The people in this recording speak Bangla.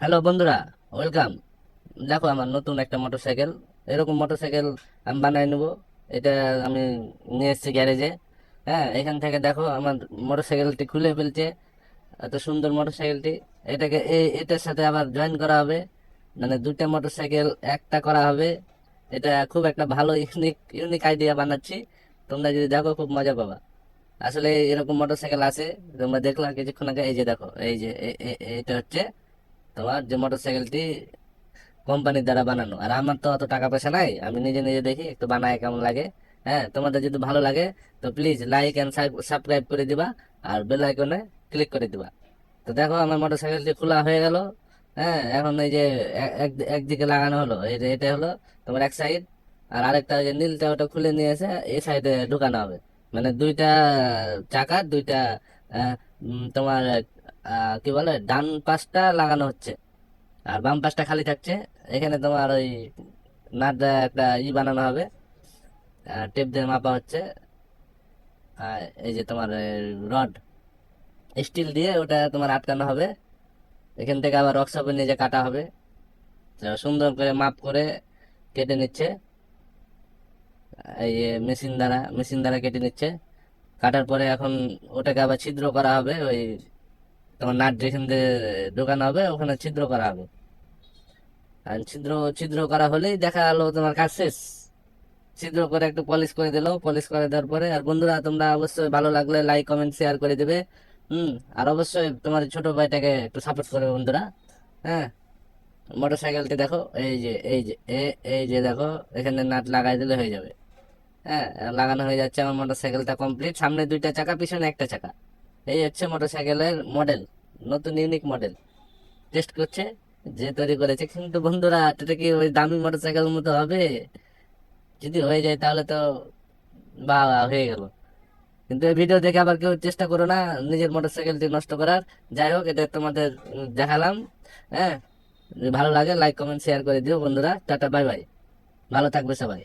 হ্যালো বন্ধুরা, ওয়েলকাম। দেখো আমার নতুন একটা মোটরসাইকেল। এরকম মোটরসাইকেল আমি বানাই নেবো। এটা আমি নিয়ে এসেছি গ্যারেজে। হ্যাঁ, এখান থেকে দেখো আমার মোটরসাইকেলটি খুলে ফেলছে। এত সুন্দর মোটরসাইকেলটি। এটার সাথে আবার জয়েন করা হবে, মানে দুইটা মোটরসাইকেল একটা করা হবে। এটা খুব একটা ভালো ইউনিক ইউনিক আইডিয়া বানাচ্ছি। তোমরা যদি দেখো খুব মজা পাবা। আসলে এরকম মোটরসাইকেল আছে, তোমরা দেখলা কিছুক্ষণ আগে। এই যে দেখো, এই যে এটা হচ্ছে তোমার যে মোটরসাইকেলটি কোম্পানির দ্বারা বানানো। আর আমার তো অত টাকা পয়সা নাই, আমি নিজে নিজে দেখি একটু বানায় কেমন লাগে। হ্যাঁ, তোমাদের যদি ভালো লাগে তো প্লিজ লাইক এন্ড সাবস্ক্রাইব করে দিবা, আর বেল আইকনে ক্লিক করে দিবা। তো দেখো আমার মোটরসাইকেলটি খোলা হয়ে গেল। হ্যাঁ, এখন এই যে একদিকে লাগানো হলো, এই যে এটা হলো তোমার এক সাইড। আর আরেকটা ওই যে নীলটা ওটা খুলে নিয়ে এসে এই সাইডে ঢুকানো হবে। মানে দুইটা চাকার দুইটা তোমার কি বলে ডান পাশটা লাগানো হচ্ছে, আর বাম পাশটা খালি থাকছে। এখানে তোমার ওই নাট একটা বানানো হবে, টেপ দিয়ে মাপা হচ্ছে। এই যে তোমার রড স্টিল দিয়ে ওটা তোমার আটকানো হবে। এখান থেকে আবার ওয়ার্কশপে নিয়ে যে কাটা হবে। তো সুন্দর করে মাপ করে কেটে নিচ্ছে। এই মেশিন দ্বারা কেটে নিচ্ছে। কাটার পরে এখন ওটাকে আবার ছিদ্র করা হবে। ওই তোমার নাট যেখান দিয়ে ঢোকানো হবে ওখানে ছিদ্র করা হবে। আর ছিদ্র ছিদ্র করা হলেই দেখা গেলো তোমার কাজ শেষ। ছিদ্র করে একটু পলিশ করে দিলো, পলিশ করে দেওয়ার পরে। আর বন্ধুরা তোমরা অবশ্যই ভালো লাগলে লাইক কমেন্ট শেয়ার করে দেবে। হুম। আর অবশ্যই তোমার ছোট ভাইটাকে একটু সাপোর্ট করবে বন্ধুরা। হ্যাঁ, মোটর সাইকেলটি দেখো, এই যে দেখো, এখানে নাট লাগাই দিলে হয়ে যাবে। হ্যাঁ, লাগানো হয়ে যাচ্ছে আমার মোটর সাইকেলটা কমপ্লিট। সামনে দুইটা চাকা, পিছনে একটা চাকা। এই হচ্ছে মোটর সাইকেলের মডেল, নতুন ইউনিক মডেল। টেস্ট করছে যে তৈরি করেছে। কিন্তু বন্ধুরা এটা কি ওই দামি মোটর সাইকেল মতো হবে? যদি হয়ে যায় তাহলে তো বাহ বাহ, হয়ে গেল। কিন্তু এই ভিডিও দেখে আবার কেউ চেষ্টা করো না নিজের মোটরসাইকেলটি নষ্ট করার। যাই হোক, এটা তোমাদের দেখালাম। হ্যাঁ, যদি ভালো লাগে লাইক কমেন্ট শেয়ার করে দিও বন্ধুরা। Tata, bye bye. ভালো থাকবে সবাই।